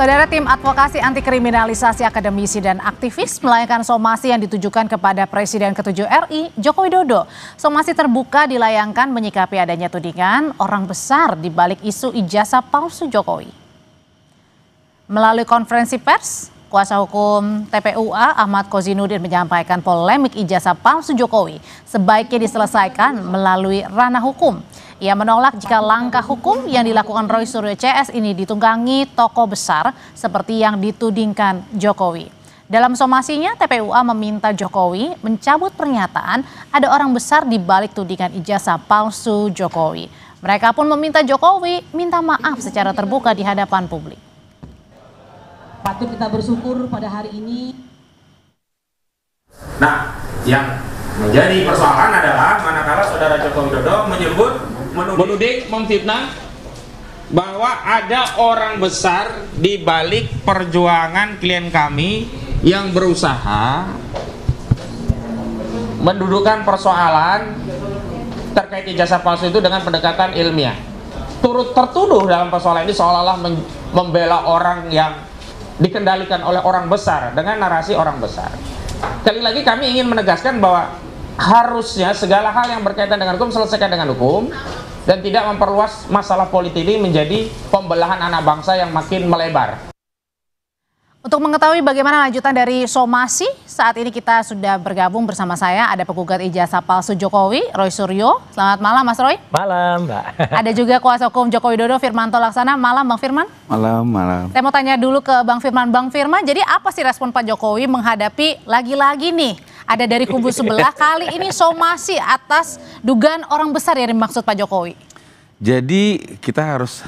Saudara, tim advokasi anti kriminalisasi akademisi dan aktivis melayangkan somasi yang ditujukan kepada Presiden ke-7 RI, Joko Widodo. Somasi terbuka dilayangkan menyikapi adanya tudingan orang besar di balik isu ijazah palsu Jokowi. Melalui konferensi pers, kuasa hukum TPUA Ahmad Kozinudin menyampaikan polemik ijazah palsu Jokowi sebaiknya diselesaikan melalui ranah hukum. Ia menolak jika langkah hukum yang dilakukan Roy Suryo CS ini ditunggangi tokoh besar seperti yang ditudingkan Jokowi. Dalam somasinya, TPUA meminta Jokowi mencabut pernyataan ada orang besar di balik tudingan ijazah palsu Jokowi. Mereka pun meminta Jokowi minta maaf secara terbuka di hadapan publik. Patut kita bersyukur pada hari ini. Nah, yang menjadi persoalan adalah manakala saudara Joko Widodo menuding, memfitnah bahwa ada orang besar di balik perjuangan klien kami yang berusaha mendudukan persoalan terkait ijazah palsu itu dengan pendekatan ilmiah. Turut tertuduh dalam persoalan ini seolah-olah membela orang yang dikendalikan oleh orang besar dengan narasi orang besar. Sekali lagi kami ingin menegaskan bahwa harusnya segala hal yang berkaitan dengan hukum selesaikan dengan hukum dan tidak memperluas masalah politik ini menjadi pembelahan anak bangsa yang makin melebar. Untuk mengetahui bagaimana lanjutan dari somasi, saat ini kita sudah bergabung bersama saya ada penggugat ijazah palsu Jokowi, Roy Suryo. Selamat malam Mas Roy. Malam Mbak. Ada juga kuasa hukum Joko Widodo Firmanto Laksana. Malam Bang Firman. Malam. Saya mau tanya dulu ke Bang Firman. Bang Firman, jadi apa sih respon Pak Jokowi menghadapi lagi-lagi nih ada dari kubu sebelah kali ini somasi atas dugaan orang besar yang dimaksud Pak Jokowi? Jadi kita harus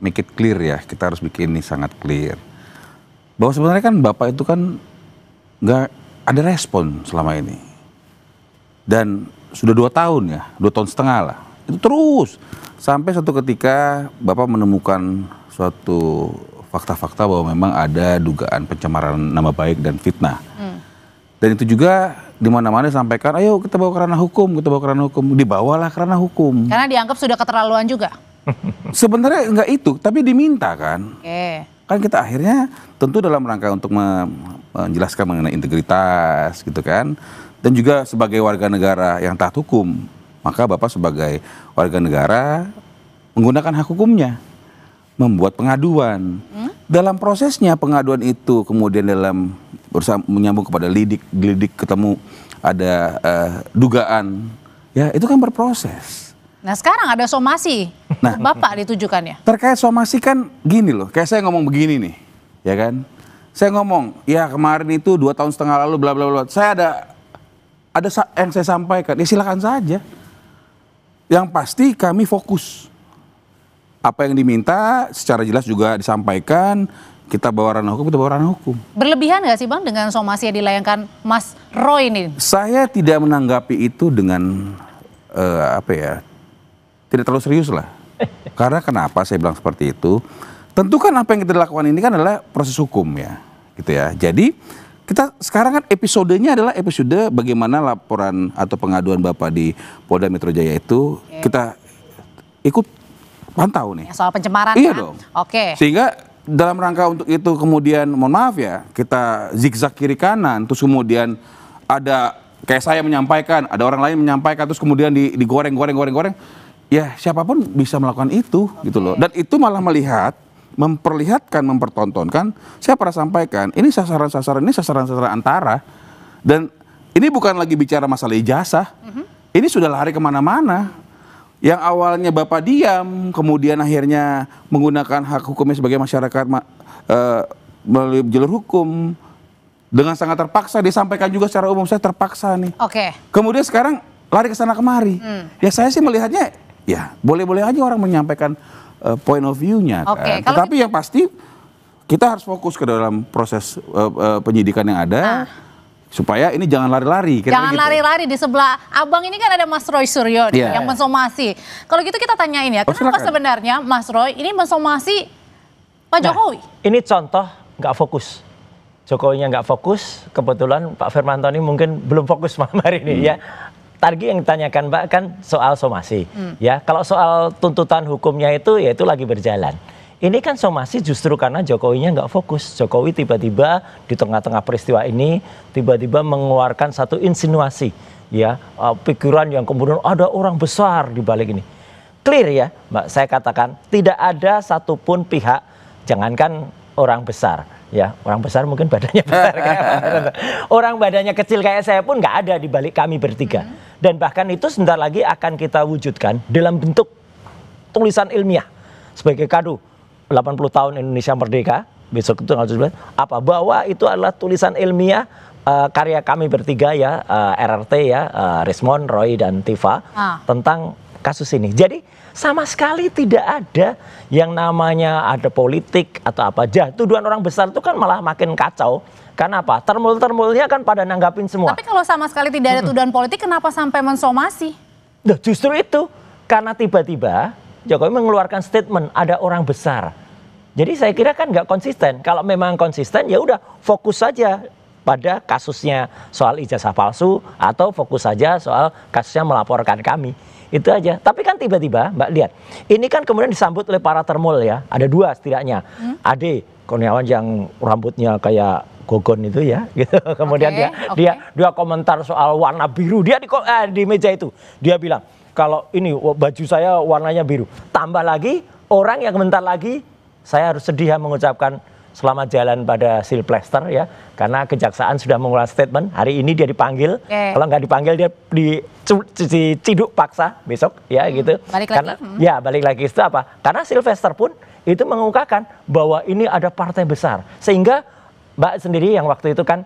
make it clear ya, kita harus bikin ini sangat clear. Bahwa sebenarnya kan Bapak itu kan nggak ada respon selama ini. Dan sudah 2 tahun ya, 2 tahun setengah lah. Itu terus. Sampai suatu ketika Bapak menemukan suatu fakta-fakta bahwa memang ada dugaan pencemaran nama baik dan fitnah. Dan itu juga di mana-mana disampaikan, ayo kita bawa ke ranah hukum, kita bawa ke ranah hukum. Dibawalah ke ranah hukum. Karena dianggap sudah keterlaluan juga. Sebenarnya enggak itu, tapi diminta kan. Oke. Kan kita akhirnya tentu dalam rangka untuk menjelaskan mengenai integritas gitu kan. Dan juga sebagai warga negara yang taat hukum, maka Bapak sebagai warga negara menggunakan hak hukumnya, membuat pengaduan. Dalam prosesnya pengaduan itu kemudian dalam menyambung kepada lidik ketemu ada dugaan, ya itu kan berproses. Nah sekarang ada somasi, Bapak ditujukannya. Terkait somasi kan gini loh, kayak saya ngomong begini nih, ya kan? Saya ngomong, ya kemarin itu 2 tahun setengah lalu bla bla bla. Saya ada yang saya sampaikan, ya silakan saja. Yang pasti kami fokus. Apa yang diminta secara jelas juga disampaikan. Kita bawa ranah hukum, kita bawa ranah hukum. Berlebihan nggak sih Bang dengan somasi yang dilayangkan Mas Roy ini? Saya tidak menanggapi itu dengan tidak terlalu serius lah. Karena kenapa saya bilang seperti itu? Tentu kan apa yang kita lakukan ini kan adalah proses hukum ya, gitu ya. Jadi kita sekarang kan episodenya adalah episode bagaimana laporan atau pengaduan Bapak di Polda Metro Jaya itu kita ikut pantau nih. Soal pencemaran. Iya kan? dong. Oke. Sehingga dalam rangka untuk itu kemudian mohon maaf ya kita zigzag kiri kanan terus kemudian ada kayak saya menyampaikan ada orang lain menyampaikan terus kemudian digoreng ya siapapun bisa melakukan itu gitu loh dan itu malah mempertontonkan saya pernah sampaikan ini sasaran antara dan ini bukan lagi bicara masalah ijazah ini sudah lari kemana-mana. Yang awalnya Bapak diam, kemudian akhirnya menggunakan hak hukumnya sebagai masyarakat melalui jalur hukum dengan sangat terpaksa disampaikan juga secara umum saya terpaksa nih. Oke. Kemudian sekarang lari ke sana kemari. Ya saya sih melihatnya ya boleh-boleh aja orang menyampaikan point of view-nya kan. Tetapi yang pasti kita harus fokus ke dalam proses penyidikan yang ada. Supaya ini jangan lari-lari. Jangan lari-lari di sebelah abang ini kan ada Mas Roy Suryo yang mensomasi. Kalau gitu kita tanyain ya, kenapa sebenarnya Mas Roy ini mensomasi Pak Jokowi? Ini contoh nggak fokus. Jokowinya nggak fokus, kebetulan Pak Firmanto ini mungkin belum fokus malam hari ini ya. Tadi yang ditanyakan Mbak kan soal somasi. Ya, kalau soal tuntutan hukumnya itu ya itu lagi berjalan. Ini kan somasi justru karena Jokowinya nggak fokus. Jokowi tiba-tiba di tengah-tengah peristiwa ini tiba-tiba mengeluarkan satu insinuasi, ya, pikiran yang kemudian ada orang besar di balik ini. Clear ya, Mbak, saya katakan tidak ada satupun pihak, jangankan orang besar, ya, orang besar mungkin badannya besar kayak orang badannya kecil kayak saya pun nggak ada di balik kami bertiga. Dan bahkan itu sebentar lagi akan kita wujudkan dalam bentuk tulisan ilmiah sebagai kado 80 tahun Indonesia Merdeka, besok itu tanggal 17, apa, bahwa itu adalah tulisan ilmiah karya kami bertiga, ya, RRT, ya, Rismon, Roy, dan Tifa, tentang kasus ini. Jadi sama sekali tidak ada yang namanya ada politik atau apa aja. Tuduhan orang besar itu kan malah makin kacau. Karena apa? Termul-termulnya kan pada nanggapin semua. Tapi kalau sama sekali tidak ada tuduhan politik, kenapa sampai mensomasi? Nah, justru itu. Karena tiba-tiba Jokowi mengeluarkan statement ada orang besar. Jadi saya kira kan nggak konsisten. Kalau memang konsisten ya udah fokus saja pada kasusnya soal ijazah palsu atau fokus saja soal kasusnya melaporkan kami. Itu aja. Tapi kan tiba-tiba Mbak lihat, ini kan kemudian disambut oleh para termul, ya. Ada dua setidaknya. Ade Kurniawan yang rambutnya kayak Gogon itu, ya, gitu. Kemudian dia komentar soal warna biru. Dia di meja itu dia bilang, kalau ini baju saya warnanya biru. Tambah lagi orang yang komentar lagi, saya harus sedih ya mengucapkan selamat jalan pada Silvester, ya, karena kejaksaan sudah mengeluarkan statement. Hari ini dia dipanggil, kalau nggak dipanggil dia diciduk paksa besok, ya, gitu. Balik karena lagi. ya balik lagi itu apa? Karena Silvester pun itu mengungkapkan bahwa ini ada partai besar, sehingga Mbak sendiri yang waktu itu kan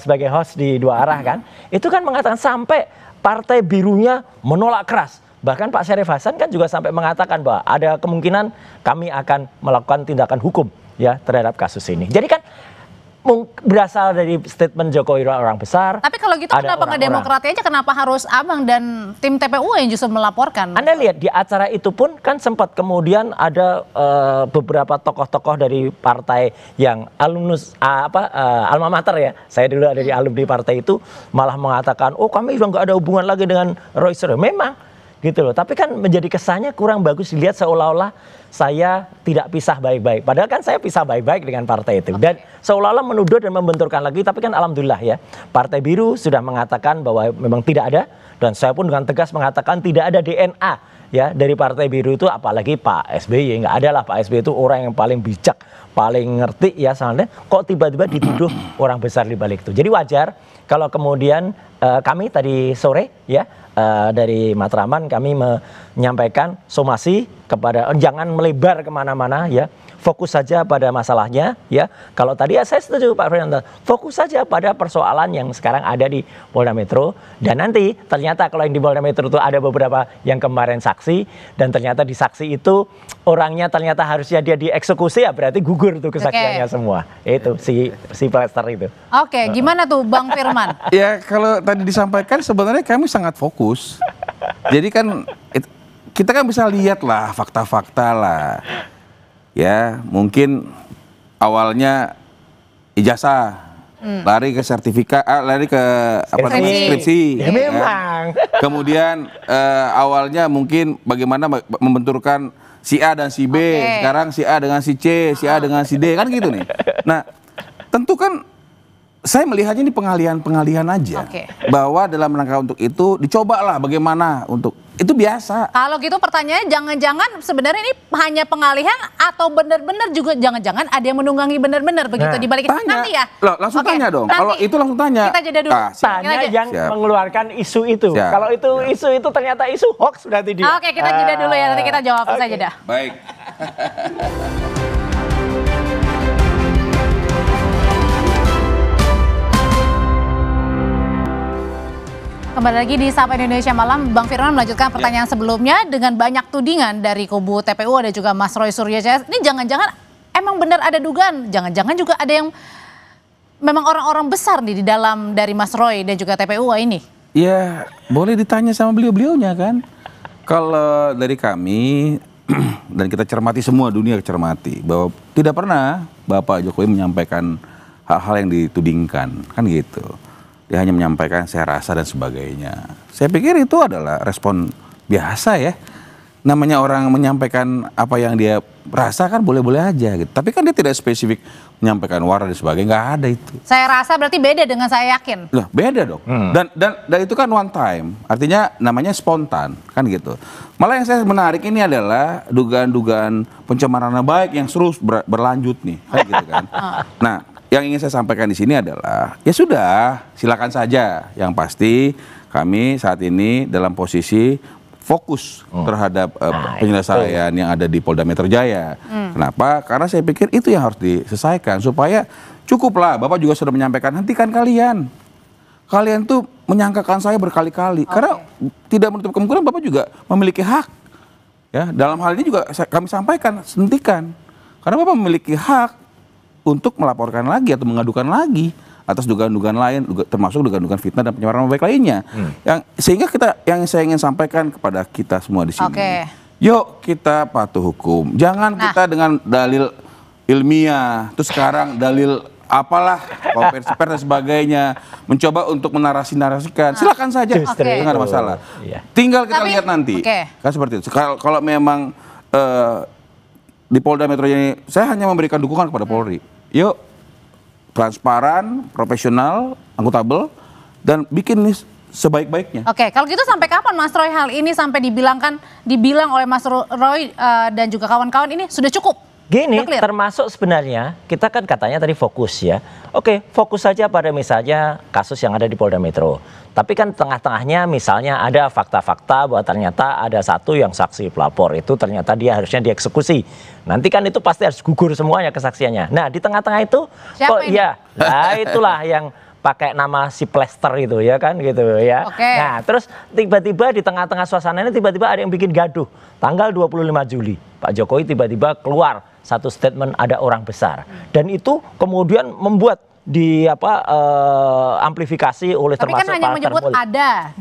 sebagai host di Dua Arah kan, itu kan mengatakan sampai partai birunya menolak keras. Bahkan Pak Syarif Hasan kan juga sampai mengatakan bahwa ada kemungkinan kami akan melakukan tindakan hukum, ya, terhadap kasus ini. Jadi kan berasal dari statement Jokowi orang besar. Tapi kalau gitu kenapa nggak Demokrat aja? Kenapa harus Abang dan tim TPU yang justru melaporkan? Anda lihat di acara itu pun kan sempat kemudian ada beberapa tokoh-tokoh dari partai yang alumnus alma mater, ya. Saya dulu ada di alumni partai itu, malah mengatakan, oh kami juga nggak ada hubungan lagi dengan Roy Suryo. Memang gitu loh. Tapi kan menjadi kesannya kurang bagus dilihat seolah-olah saya tidak pisah baik-baik. Padahal kan saya pisah baik-baik dengan partai itu. Dan seolah-olah menuduh dan membenturkan lagi. Tapi kan alhamdulillah, ya, Partai Biru sudah mengatakan bahwa memang tidak ada. Dan saya pun dengan tegas mengatakan tidak ada DNA, ya, dari Partai Biru itu. Apalagi Pak SBY. Nggak ada lah, Pak SBY itu orang yang paling bijak, paling ngerti, ya, soalnya kok tiba-tiba dituduh orang besar di balik itu. Jadi wajar kalau kemudian kami tadi sore, ya, dari Matraman kami menyampaikan somasi kepada jangan melebar kemana-mana, ya, fokus saja pada masalahnya, ya. Kalau tadi, ya, saya setuju Pak Fernando, fokus saja pada persoalan yang sekarang ada di Polda Metro. Dan nanti ternyata kalau yang di Polda Metro itu ada beberapa yang kemarin saksi, dan ternyata di saksi itu orangnya ternyata harusnya dia dieksekusi, ya, berarti gugur tuh kesaksiannya semua. Itu si Plester itu. Oke, gimana tuh Bang Firman? Ya, kalau tadi disampaikan sebenarnya kami sangat fokus. Jadi kan kita kan bisa lihat lah fakta-fakta lah. Ya, mungkin awalnya ijazah, lari ke sertifikat, lari ke skripsi. Ya, memang. Kemudian awalnya mungkin bagaimana membenturkan si A dan si B, sekarang si A dengan si C, si A dengan si D, kan gitu nih. Nah, tentu kan saya melihatnya ini pengalihan aja, bahwa dalam rangka untuk itu dicobalah bagaimana untuk itu biasa. Kalau gitu pertanyaannya, jangan-jangan sebenarnya ini hanya pengalihan atau benar-benar juga jangan-jangan ada yang menunggangi benar-benar begitu di balik itu nanti, ya? Loh, langsung tanya dong. Kalau itu langsung tanya. Kita jeda dulu. Tanya yang mengeluarkan isu itu. Kalau itu isu itu ternyata isu hoax, berarti dia. Oke, kita jeda dulu, ya. Nanti kita jawab saja jeda. Baik. Kembali lagi di Sapa Indonesia Malam, Bang Firman melanjutkan pertanyaan sebelumnya dengan banyak tudingan dari kubu TPU, ada juga Mas Roy Suryo. Ini jangan-jangan emang benar ada dugaan, jangan-jangan juga ada yang memang orang-orang besar nih di dalam dari Mas Roy dan juga TPU ini. Ya, boleh ditanya sama beliau-beliaunya kan. Kalau dari kami dan kita cermati, semua dunia cermati, bahwa tidak pernah Bapak Jokowi menyampaikan hal-hal yang ditudingkan, kan gitu. Dia hanya menyampaikan saya rasa dan sebagainya. Saya pikir itu adalah respon biasa, ya. namanya orang menyampaikan apa yang dia rasa kan boleh-boleh aja gitu. Tapi kan dia tidak spesifik menyampaikan warna dan sebagainya, nggak ada itu. Saya rasa berarti beda dengan saya yakin. Lah beda dong. Dan itu kan one time, artinya namanya spontan kan gitu. Malah yang saya menarik ini adalah dugaan-dugaan pencemaran nama baik yang terus berlanjut nih, kan gitu kan. Nah, yang ingin saya sampaikan di sini adalah ya sudah, silakan saja. Yang pasti kami saat ini dalam posisi fokus terhadap penyelesaian yang ada di Polda Metro Jaya. Kenapa? Karena saya pikir itu yang harus diselesaikan supaya cukuplah. Bapak juga sudah menyampaikan, hentikan kalian. Kalian tuh menyangkakan saya berkali-kali. Karena tidak menutup kemungkinan Bapak juga memiliki hak. Ya, dalam hal ini juga kami sampaikan, hentikan. Karena Bapak memiliki hak untuk melaporkan lagi atau mengadukan lagi atas dugaan-dugaan lain, termasuk dugaan-dugaan fitnah dan pencemaran nama baik lainnya. Sehingga yang saya ingin sampaikan kepada kita semua di sini, yuk kita patuh hukum. Jangan kita dengan dalil ilmiah, terus sekarang dalil apalah, konversi pers dan sebagainya, mencoba untuk menarasi-narasikan. Silakan saja, nggak ada masalah. Tinggal kita lihat nanti, kan seperti itu. Kalau memang di Polda Metro ini, saya hanya memberikan dukungan kepada Polri. Yuk, transparan, profesional, akuntabel, dan bikin ini sebaik-baiknya. Oke, kalau gitu sampai kapan Mas Roy hal ini sampai dibilang oleh Mas Roy dan juga kawan-kawan ini sudah cukup? Gini, termasuk sebenarnya kita kan katanya tadi fokus ya. Oke, fokus saja pada misalnya kasus yang ada di Polda Metro. Tapi kan tengah-tengahnya misalnya ada fakta-fakta bahwa ternyata ada satu yang saksi pelapor itu ternyata dia harusnya dieksekusi. Nanti kan itu pasti harus gugur semuanya kesaksiannya. Nah di tengah-tengah itu kok iya, nah itulah yang pakai nama si Plester itu ya kan gitu ya. Nah terus tiba-tiba di tengah-tengah suasana ini tiba-tiba ada yang bikin gaduh. Tanggal 25 Juli Pak Jokowi tiba-tiba keluar satu statement ada orang besar. Dan itu kemudian membuat amplifikasi oleh tapi termasuk kan hanya menyebut ada.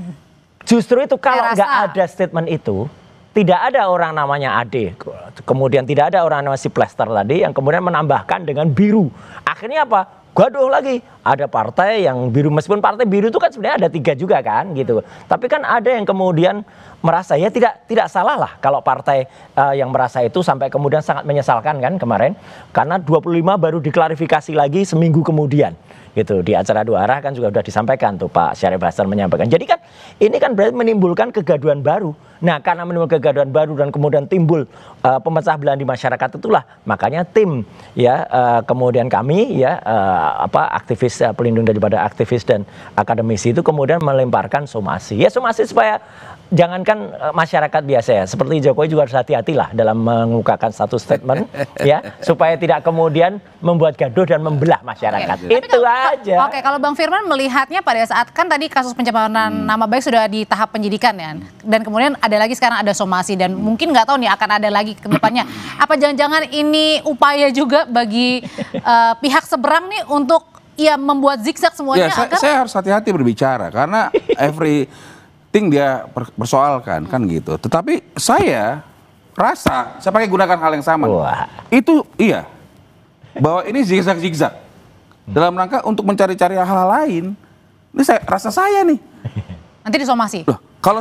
Justru itu kalau nggak ada statement itu, tidak ada orang namanya Ade, kemudian tidak ada orang namanya si Plester tadi yang kemudian menambahkan dengan biru. Akhirnya apa? Gaduh lagi. Ada partai yang biru, meskipun partai biru itu kan sebenarnya ada 3 juga kan gitu. Tapi kan ada yang kemudian merasa ya tidak salah lah kalau partai yang merasa itu sampai kemudian sangat menyesalkan kan kemarin. Karena 25 baru diklarifikasi lagi seminggu kemudian. Gitu, di acara Dua Arah kan juga sudah disampaikan tuh Pak Syarif Hasan menyampaikan. Jadi kan ini kan berarti menimbulkan kegaduhan baru. Nah karena menimbulkan kegaduhan baru dan kemudian timbul pemecah belah di masyarakat itulah makanya tim ya kemudian kami ya aktivis pelindung daripada aktivis dan akademisi itu kemudian melemparkan somasi. Ya somasi supaya jangankan masyarakat biasa ya, seperti Jokowi juga harus hati-hatilah dalam mengemukakan satu statement ya, supaya tidak kemudian membuat gaduh dan membelah masyarakat. Itu aja. Oke, kalau Bang Firman melihatnya pada saat kan tadi kasus pencemaran nama baik sudah di tahap penyidikan ya, dan kemudian ada lagi sekarang ada somasi dan mungkin nggak tahu nih akan ada lagi ke depannya. Apa jangan-jangan ini upaya juga bagi pihak seberang nih untuk ya membuat zigzag semuanya? Ya, saya harus hati-hati berbicara karena dia persoalkan kan gitu. Tetapi saya rasa saya pakai gunakan hal yang sama. Itu iya bahwa ini zigzag dalam rangka untuk mencari-cari hal-hal lain. Ini rasa saya nih. Nanti disomasi. Loh, kalau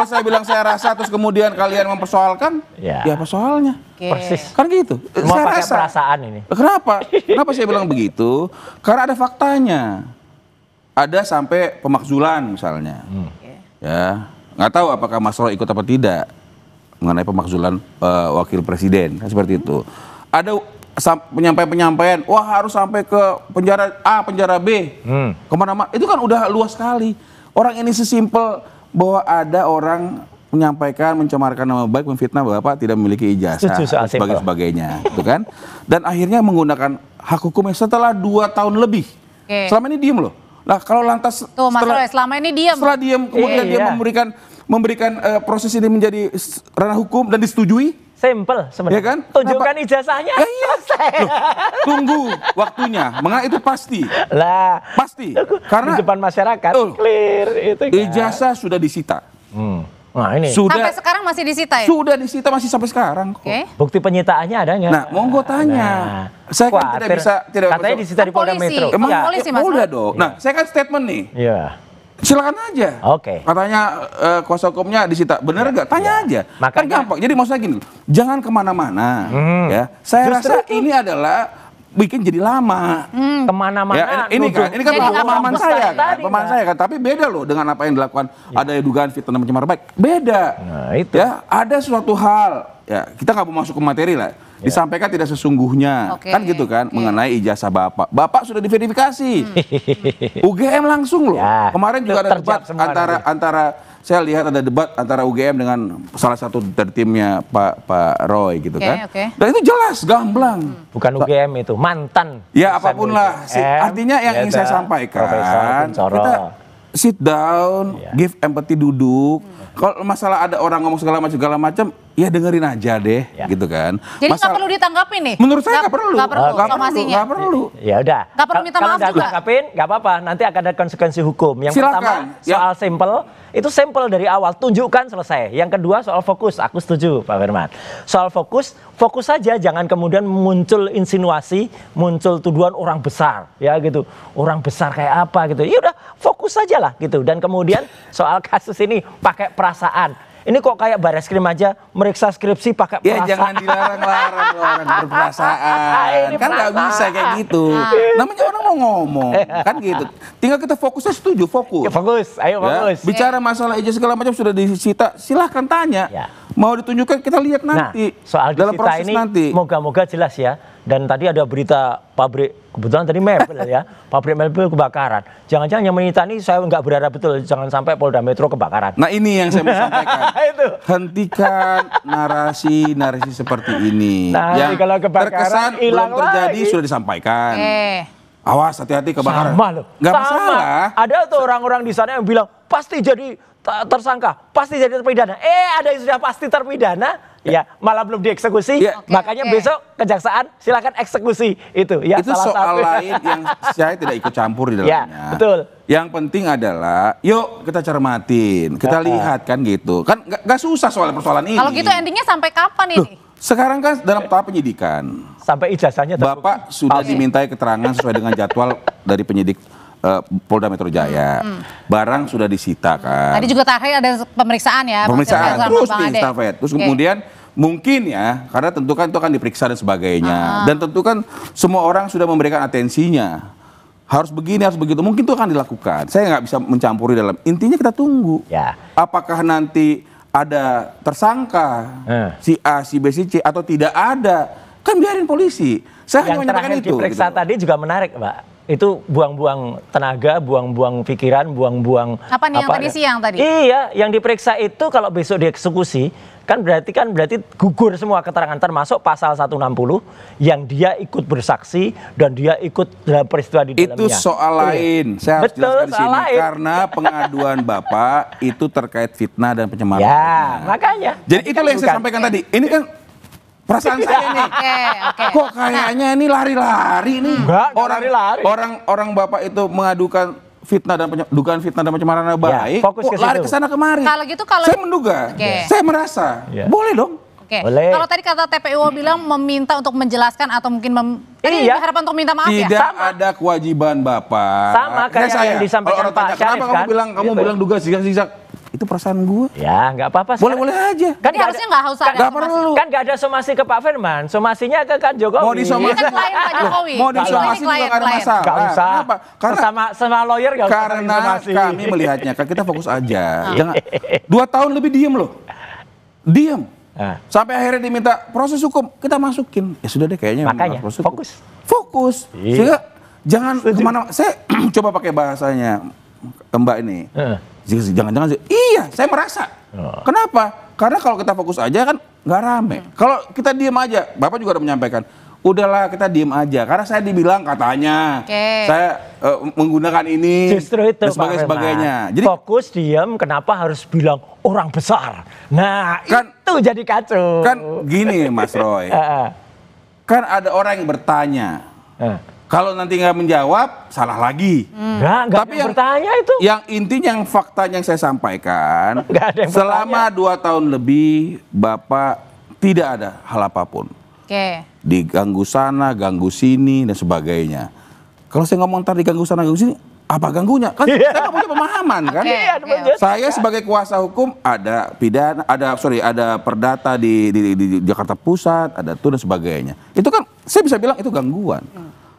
saya bilang saya rasa terus kemudian kalian mempersoalkan, ya persoalnya. Persis. Kan gitu. Semua saya pakai rasa. perasaan ini. Kenapa saya bilang begitu? Karena ada faktanya. Ada sampai pemakzulan misalnya. Ya, nggak tahu apakah Mas Roy ikut apa tidak mengenai pemakzulan wakil presiden, kan seperti itu. Ada penyampaian, wah harus sampai ke penjara A, penjara B, kemana-mana. Itu kan udah luas sekali. Orang ini sesimpel bahwa ada orang menyampaikan, mencemarkan nama baik, memfitnah Bapak tidak memiliki ijazah, sebagainya, gitu kan? Dan akhirnya menggunakan hak hukumnya setelah 2 tahun lebih. Selama ini diem loh. Nah kalau lantas tuh Mas Roy selama ini diam. Setelah diam kemudian dia memberikan proses ini menjadi ranah hukum dan disetujui. Simple sebenarnya. Ya kan? Tunjukkan ijazahnya. Ya, iya. Loh, tunggu waktunya. Mengenai itu pasti. Lah. Pasti. Karena di depan masyarakat clear itu kan. Ijazah sudah disita. Nah ini. Sampai sekarang masih disita ya? Sudah disita masih sampai sekarang kok. Bukti penyitaannya ada nggak? Nah, monggo tanya. Saya kan tidak bisa katanya disita di Polda Metro. Emang polisi Mas. Polda dong. Nah, saya kan statement nih. Iya. Silakan aja. Oke. Katanya kuasa hukumnya disita, bener nggak? Tanya aja. Kan Makanya- gampang. Jadi maksudnya gini, jangan kemana-mana. Ya, saya Justru rasa ini adalah bikin jadi lama. Kemana-mana. Ya, ini kan Jadi pemahaman apa? saya kan, Tadi, pemahaman saya kan. Tapi beda loh dengan apa yang dilakukan. Ada dugaan fitnah dan pencemaran baik. Beda. Nah, itu. Ya, ada suatu hal. Ya, kita nggak mau masuk ke materi lah. Disampaikan tidak sesungguhnya, Oke, kan gitu kan, oke. mengenai ijazah bapak. Bapak sudah diverifikasi. UGM langsung loh. Ya, Kemarin juga ada terjawab debat semua antara saya lihat ada debat antara UGM dengan salah satu dari timnya Pak Roy gitu Oke, kan. oke. Dan itu jelas, gamblang. Bukan UGM itu, mantan. Ya dosen apapun lah. UGM, Artinya yang ingin saya Profesor sampaikan, Kuncoro. kita sit down, Iya. give empathy, duduk. Kalau masalah ada orang ngomong segala macam, ya dengerin aja deh, Ya. gitu kan. Jadi nggak perlu ditanggapi nih? Menurut saya nggak perlu. Nggak perlu Nggak somasinya. nggak perlu. Ya udah. Nggak perlu minta Kalau maaf nggak juga? ditangkapin, nggak apa-apa. Nanti akan ada konsekuensi hukum. Yang Silakan. pertama soal simple, itu simple dari awal. Tunjukkan selesai. Yang kedua soal fokus. Aku setuju Pak Firman. Soal fokus saja. Jangan kemudian muncul insinuasi, muncul tuduhan orang besar, ya gitu. Orang besar kayak apa gitu. Ya udah fokus saja lah gitu. Dan kemudian soal kasus ini pakai perasaan. Ini kok kayak Bareskrim aja meriksa skripsi pakai Ya perasaan. jangan dilarang-larang orang berperasaan. Ini Kan nggak perasaan. bisa kayak gitu. Namanya orang mau ngomong, kan gitu. Tinggal kita fokusnya setuju, fokus. Ya, fokus, ayo Ya, fokus. bicara masalah ijazah segala macam sudah disita, silahkan tanya. Ya. Mau ditunjukkan kita lihat nanti. Nah, soal dalam disita proses ini nanti. moga-moga jelas ya. Dan tadi ada berita pabrik, kebetulan tadi mebel ya, pabrik mebel kebakaran. Jangan-jangan yang menyita ini saya nggak berharap betul, jangan sampai Polda Metro kebakaran. Nah ini yang saya mau sampaikan. Itu. Hentikan narasi seperti ini. Nanti yang kalau kebakaran, terkesan belum hilang terjadi lagi. sudah disampaikan. Oke. Awas hati-hati kebakaran. Sama loh. Nggak Sama. masalah. Ada tuh orang-orang di sana yang bilang pasti jadi tersangka, pasti jadi terpidana. Ada yang sudah pasti terpidana, ya malah belum dieksekusi. Ya. Oke, Makanya oke. besok kejaksaan silakan eksekusi itu. Ya Itu salah soal satu. lain yang saya tidak ikut campur di Ya, dalamnya. betul. Yang penting adalah, yuk kita cermatin, kita lihat kan gitu. Kan nggak susah soal persoalan ini. Kalau gitu endingnya sampai kapan Loh, ini? sekarang kan dalam tahap penyidikan. Sampai ijazahnya terbukti. Bapak sudah dimintai keterangan sesuai dengan jadwal dari penyidik Polda Metro Jaya. Barang sudah disita kan. Tadi juga terakhir ada pemeriksaan ya. Pemeriksaan Sama terus Bang nih Ade. Stafet. Terus Oke. kemudian mungkin ya, karena tentu kan itu akan diperiksa dan sebagainya. Dan tentu kan semua orang sudah memberikan atensinya. Harus begini, harus begitu. Mungkin itu akan dilakukan. Saya nggak bisa mencampuri dalam. Intinya kita tunggu. Ya. Apakah nanti ada tersangka si A, si B, si C atau tidak ada? Kan biarin polisi. Saya hanya Yang menyampaikan terakhir itu. diperiksa gitu. tadi juga menarik, Pak. Itu buang-buang tenaga, buang-buang pikiran, buang-buang Apa nih yang tadi siang tadi? Iya, yang diperiksa itu kalau besok dieksekusi kan berarti gugur semua keterangan termasuk pasal 160 yang dia ikut bersaksi dan dia ikut dalam peristiwa di dalamnya. Itu soal lain. Saya harus Betul, jelaskan di soal sini lain. karena pengaduan Bapak itu terkait fitnah dan pencemaran. Ya, baiknya. makanya. Jadi itu yang saya Bukan. sampaikan tadi. Ini kan perasaan saya nih. Oke. Kok kayaknya ini lari-lari nih. Enggak lari-lari. Orang Bapak itu mengadukan dugaan fitnah dan pencemaran nama baik. fokus kok ke lari situ. ke sana kemari. Kalau gitu, kalau- saya menduga, Oke. saya merasa Ya. boleh dong. Oke. Boleh. Kalau tadi kata TPU bilang meminta untuk menjelaskan atau mungkin tadi Iya. harapan untuk minta maaf ya? Tidak ada kewajiban Bapak. Sama kayak yang disampaikan Kalau orang Pak tanya, Syarif, kenapa kan? kamu Gitu. bilang duga zigzag? Itu perasaan gue. Ya, nggak apa-apa. Boleh-boleh aja. Jadi harusnya nggak harus ada Nggak somasi. perlu. Kan nggak ada somasi ke Pak Firman, somasinya ke kan Jokowi. Mau disomasi. Ini kan klien Pak Jokowi. Mau Kalau disomasi ini juga nggak ada klien. masalah. Nggak usah. Kenapa? Karena sama lawyer nggak usah karena somasi. kami melihatnya, kan kita fokus aja. Jangan 2 tahun lebih diem loh. Diem. Nah. Sampai akhirnya diminta proses hukum, kita masukin. Ya sudah deh kayaknya. Makanya, proses hukum. fokus. Fokus. Iya. Sehingga jangan kemana. Saya coba pakai bahasanya Mbak ini. Jangan-jangan sih. Iya, saya merasa. Kenapa? Karena kalau kita fokus aja kan nggak rame. Kalau kita diem aja, Bapak juga udah menyampaikan. Udahlah kita diem aja. Karena saya dibilang katanya, Oke. saya menggunakan ini Justru itu dan Pak sebagainya. Firman. Jadi fokus diam, kenapa harus bilang orang besar? Nah, Kan- itu jadi kacau. kan gini Mas Roy, Heeh. kan ada orang yang bertanya. Kalau nanti nggak menjawab, salah lagi. Nggak Tapi ada yang bertanya itu. Yang intinya yang faktanya yang saya sampaikan, Nggak ada yang selama 2 tahun lebih Bapak tidak ada hal apapun. Oke. Diganggu sana, ganggu sini dan sebagainya. Kalau saya ngomong ntar diganggu sana, ganggu sini, Apa ganggunya? Kan saya nggak punya pemahaman kan. Saya sebagai kuasa hukum ada pidana, ada perdata di Jakarta Pusat, ada itu dan sebagainya. Itu kan saya bisa bilang itu gangguan.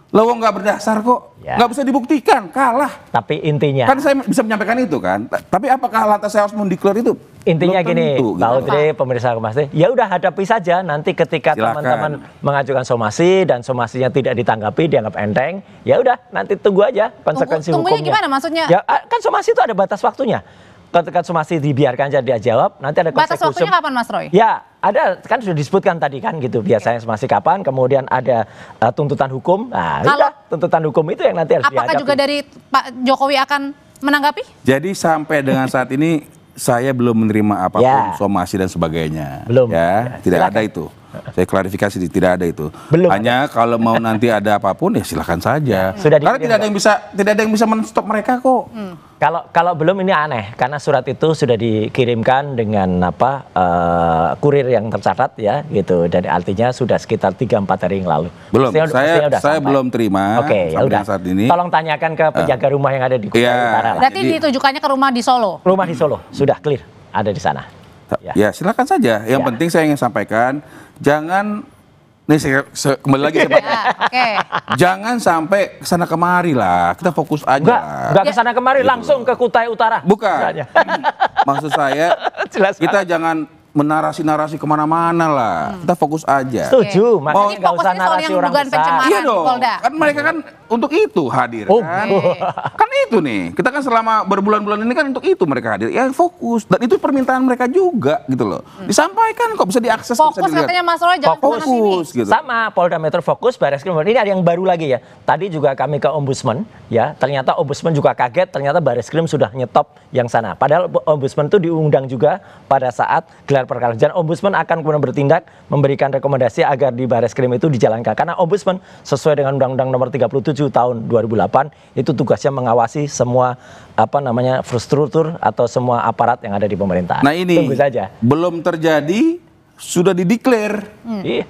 Lawang nggak berdasar kok, nggak bisa dibuktikan, kalah. Tapi intinya Kan saya bisa menyampaikan itu kan. Tapi apakah lantas saya harus mendeklar itu? intinya Belum gini, tentu, Pak gitu. Udri, pemirsa Kompas TV, ya udah hadapi saja nanti ketika Silakan. teman-teman mengajukan somasi dan somasinya tidak ditanggapi, dianggap enteng, ya udah nanti tunggu aja konsekuensi Tunggunya hukumnya. gimana maksudnya? Ya kan somasi itu ada batas waktunya. Ketika somasi dibiarkan saja dia jawab, nanti ada Batas konsekuensi. waktunya kapan, Mas Roy? Ya, ada kan sudah disebutkan tadi kan gitu. Biasanya somasi kapan, kemudian ada tuntutan hukum. Nah, udah, tuntutan hukum itu yang nanti harus Apakah dihadapi. juga dari Pak Jokowi akan menanggapi? Jadi sampai dengan saat ini saya belum menerima apapun somasi dan sebagainya. Belum. Ya, tidak ada itu. Saya klarifikasi tidak ada itu. Belum Hanya kalau mau nanti ada apapun ya silakan saja. Sudah Karena dikirim, tidak ada yang bisa men-stop mereka kok. Kalau belum ini aneh karena surat itu sudah dikirimkan dengan kurir yang tercatat ya gitu, dan artinya sudah sekitar 3-4 hari yang lalu. Belum. Mestinya udah Saya sampai. belum terima. Oke, ya sampai udah. dengan saat ini. Tolong tanyakan ke penjaga rumah yang ada di Kutai Iya. Utara. lah. Berarti ditujukannya ke rumah di Solo. Rumah di Solo sudah clear ada di sana. Ya silakan saja. Yang penting saya ingin sampaikan, jangan kembali lagi saya Ya, oke. jangan sampai kesana kemari lah. Kita fokus aja. Enggak kesana kemari, langsung ke Kutai Utara. Bukan. Sebenarnya. Maksud saya, Jelas kita jangan menarasi-narasi kemana-mana lah. Kita fokus aja. Setuju, Jadi makanya nggak usah fokusnya soal narasi yang orang dugaan besar. pencemaran. Iya di dong. Polda. Kan mereka kan untuk itu hadir. Oh, Kan? Kan itu nih. Kita kan selama berbulan-bulan ini kan untuk itu mereka hadir. Ya fokus. Dan itu permintaan mereka juga gitu loh. Disampaikan kok, bisa diakses, bisa Fokus dilihat. katanya Mas Roy, jangan kesana sini. Fokus gitu. Sama Polda Metro fokus, Barreskrim. Ini ada yang baru lagi ya. Tadi juga kami ke Ombudsman, ya. Ternyata Ombudsman juga kaget. Ternyata Barreskrim sudah nyetop yang sana. Padahal Ombudsman itu diundang juga pada saat gelar perkara. Dan Ombudsman akan kemudian bertindak, memberikan rekomendasi agar di Barreskrim itu dijalankan. Karena Ombudsman sesuai dengan Undang-Undang Nomor 37 Tahun 2008 itu tugasnya mengawasi semua struktur atau semua aparat yang ada di pemerintahan. Nah ini Tunggu saja. belum terjadi, sudah dideklar. Iya,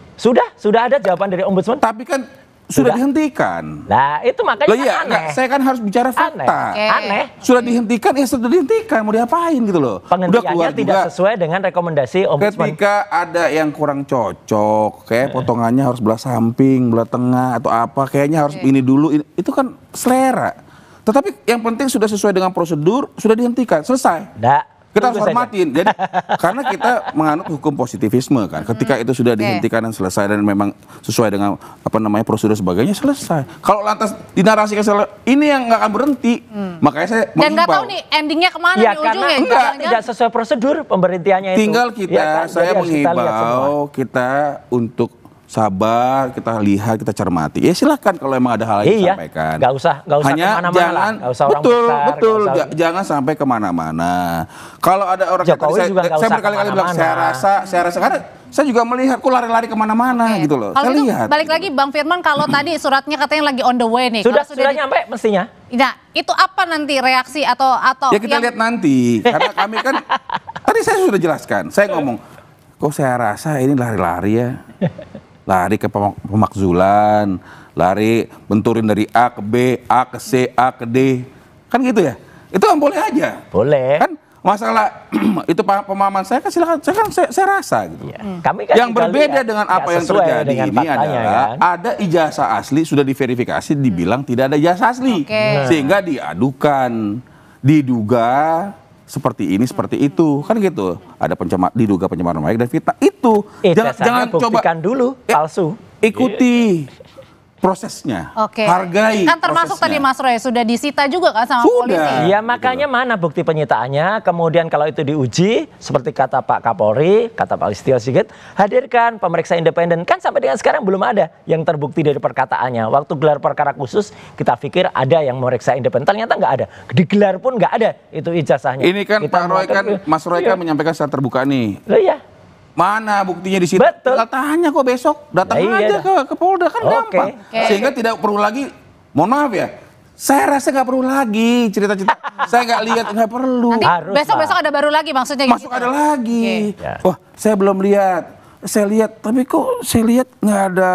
sudah ada jawaban dari Ombudsman. Tapi kan sudah dihentikan. Nah, itu makanya Loh kan iya, aneh. enggak, saya kan harus bicara fakta. Aneh. Sudah dihentikan, ya sudah dihentikan. Mau diapain gitu loh. Udah Penghentiannya keluar tidak juga. sesuai dengan rekomendasi Ombudsman. Ketika ada yang kurang cocok, kayak potongannya harus belah samping, belah tengah, atau apa, kayaknya harus ini dulu. Itu kan selera. Tetapi yang penting sudah sesuai dengan prosedur, sudah dihentikan, selesai. Kita harus hormatin. Jadi karena kita menganut hukum positivisme kan. Ketika itu sudah dihentikan dan selesai dan memang sesuai dengan prosedur sebagainya, selesai. Kalau lantas dinarasikan ini yang nggak akan berhenti. Makanya saya Dan nggak mengimbau. tahu nih endingnya kemana Ya nih karena ujungnya. tidak sesuai prosedur pemberhentiannya itu. Tinggal kita, Ya kan? saya Jadi harus kita lihat semua. mengimbau kita untuk sabar, kita lihat, kita cermati. Ya silakan kalau emang ada hal yang disampaikan. Nggak usah Hanya kemana-mana jangan, lah. Nggak usah orang betul, besar, betul. nggak usah- Jangan sampai kemana-mana. Kalau ada orang Jokowi juga nggak saya usah berkali-kali bilang, kemana-mana. saya rasa karena saya juga melihat kok lari-lari kemana-mana gitu loh. Kalau Saya itu lihat. balik lagi Bang Firman, kalau tadi suratnya katanya lagi on the way nih. Sudah Kalau nyampe mestinya. Nah, itu apa nanti reaksi atau Ya kita lihat nanti. Karena kami kan tadi saya sudah jelaskan. Saya ngomong, kok saya rasa ini lari-lari ya. Lari ke pemakzulan, lari benturin dari A ke B, A ke C, A ke D. Kan gitu ya. Itu kan boleh aja. Boleh. Kan masalah itu pemahaman saya kan silakan, saya rasa gitu. Kami kan Yang juga berbeda lihat, dengan nggak apa yang sesuai terjadi dengan ini faktanya, adalah kan? ada ijazah asli sudah diverifikasi dibilang tidak ada ijazah asli. Sehingga diadukan, diduga seperti ini seperti itu, kan gitu. Ada diduga pencemaran baik dan fitnah itu. Jangan coba buktikan dulu palsu. Ikuti prosesnya. Hargai kan termasuk prosesnya. tadi Mas Roy sudah disita juga kan sama polisi. Ya makanya mana bukti penyitaannya, kemudian kalau itu diuji seperti kata Pak Kapolri, kata Pak Listio Sigit, hadirkan pemeriksa independen. Kan sampai dengan sekarang belum ada yang terbukti dari perkataannya. Waktu gelar perkara khusus kita pikir ada yang memeriksa independen, ternyata nggak ada. Digelar pun nggak ada itu ijazahnya. Ini kan Kita Pak Roy kan, Mas Roy kan Iya. menyampaikan secara terbuka nih. Loh iya. Mana buktinya di situ? Betul. Tinggal tanya kok besok, datang Nah, iya aja ke Polda kan gampang. Sehingga tidak perlu lagi, mohon maaf ya, saya rasa nggak perlu lagi cerita-cerita. Saya nggak lihat, nggak perlu. Nanti besok-besok ada baru lagi maksudnya Masuk gitu. ada lagi. Ya. Wah, saya belum lihat. Saya lihat, tapi kok saya lihat nggak ada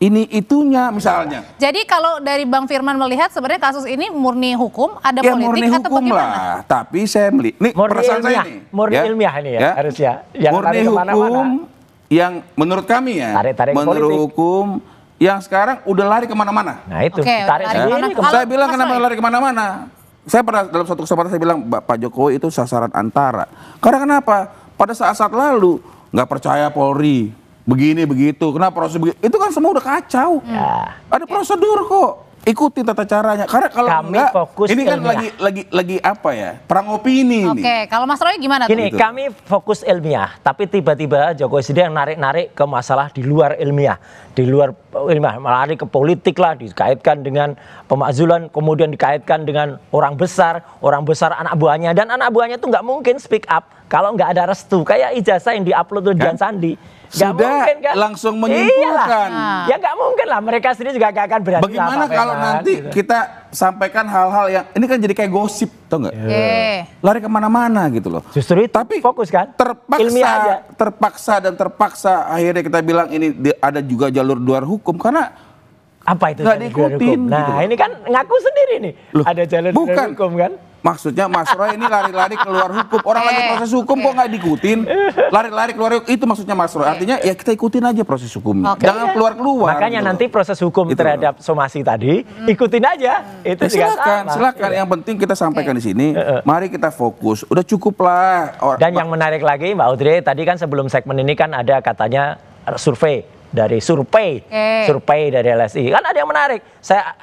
ini itunya misalnya. Jadi kalau dari Bang Firman melihat sebenarnya kasus ini murni hukum, ada Ya politik murni atau hukum bagaimana? lah, tapi saya melihat, nih Murni perasaan saya ilmiah, nih. murni ilmiah ini ya, harusnya. Yang Murni lari kemana-mana. hukum yang menurut kami ya, Tarik-tarik menurut politik. hukum yang sekarang udah lari kemana-mana. Nah itu, Oke, tarik lari sendiri. kemana? Saya bilang Mas kenapa Roy? lari kemana-mana. Saya pernah dalam suatu kesempatan saya bilang Pak Jokowi itu sasaran antara. Karena kenapa? Pada saat-saat lalu nggak percaya Polri, begini begitu. Kenapa proses begitu? Itu kan semua udah kacau. Ya. Ada prosedur kok. Ikuti tata caranya. Karena kalau Kami enggak, fokus ini kan ilmiah. lagi apa ya? Perang opini ini. Oke, kalau Mas Roy gimana Gini, tuh? kami fokus ilmiah, tapi tiba-tiba Jokowi sedang narik-narik ke masalah di luar ilmiah. Di luar ilmiah, melari ke politik lah, dikaitkan dengan pemakzulan, kemudian dikaitkan dengan orang besar anak buahnya. Dan anak buahnya itu nggak mungkin speak up kalau nggak ada restu. Kayak ijazah yang diupload tuh Dian Sandi. Nggak Sudah mungkin, kan? langsung menyimpulkan. Iyalah. Ya nggak mungkin lah, mereka sendiri juga nggak akan berani. Bagaimana lah, Pak kalau Firman, nanti gitu. kita sampaikan hal-hal yang ini kan jadi kayak gosip, tau nggak? Oke. Lari kemana-mana gitu loh. Justru itu Tapi fokus kan? Ilmiah aja. terpaksa akhirnya kita bilang ini ada juga jalur luar hukum karena Apa itu nggak jalur diikutin hukum? Nah gitu loh. ini kan ngaku sendiri nih. Loh, Ada jalur bukan. hukum kan? Maksudnya Mas Roy ini lari-lari keluar hukum. Orang lagi proses hukum kok nggak diikutin. Lari-lari keluar hukum. Itu maksudnya Mas Roy. Artinya ya kita ikutin aja proses hukumnya. Oke. Jangan keluar-keluar. Makanya gitu nanti loh. proses hukum Gitu terhadap somasi tadi ikutin aja. Itu Ya, juga silakan, sama. silakan. Yang penting kita sampaikan di sini. Mari kita fokus. Udah cukup lah. Dan yang menarik lagi Mbak Audrey, tadi kan sebelum segmen ini kan ada katanya survei dari survei dari LSI. Kan ada yang menarik. Saya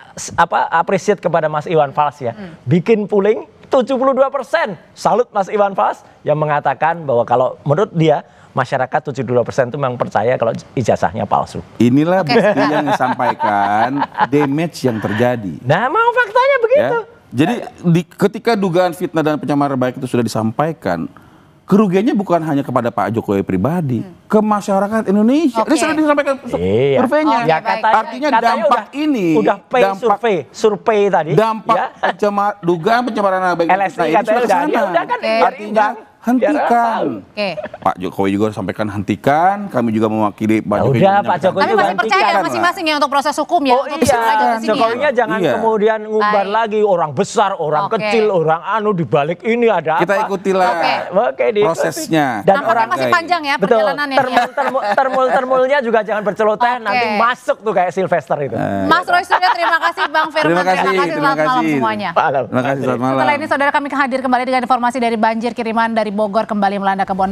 appreciate kepada Mas Iwan Fals ya. Bikin polling 72%. Salut Mas Iwan Fals yang mengatakan bahwa kalau menurut dia masyarakat 72% itu memang percaya kalau ijazahnya palsu. Inilah bukti yang disampaikan, damage yang terjadi. Nah, mau faktanya begitu. Ya. Jadi ketika dugaan fitnah dan pencemaran baik itu sudah disampaikan, kerugiannya bukan hanya kepada Pak Jokowi pribadi, ke masyarakat Indonesia. Ini sudah disampaikan Iya. surveinya. Oke, Ya baik. Artinya dampak ini, udah pay survei tadi. dampak ya. dugaan pencemaran nama baik LSI fitnah ini katanya sudah ke udah, sana. ya udah kan biar Artinya imbang. hentikan. Oke. Pak Jokowi juga sampaikan hentikan, kami juga mewakili Pak Ya Jokowi. udah, juga Pak menyampaikan Jokowi Tapi juga masih percaya hentikan, masing-masing ya untuk proses hukum ya? Oh untuk iya, diselesaikan di sini ya? Jokowinya jangan Iya. kemudian ngumbar Baik. lagi orang besar, orang Oke. kecil, orang di balik ini ada Kita apa. ikutilah Oke, diikuti. prosesnya. Dan Nampaknya orang masih panjang ya betul, perjalanannya. termul-termulnya juga jangan berceloteh, Oke. nanti masuk tuh kayak Sylvester itu. Mas Roy Suryo, terima kasih. Bang Firman, Terima kasih, selamat terima malam kasih. semuanya. Malam. Terima kasih, selamat malam. Setelah ini saudara kami hadir kembali dengan informasi dari banjir kiriman dari Bogor kembali melanda Kebon.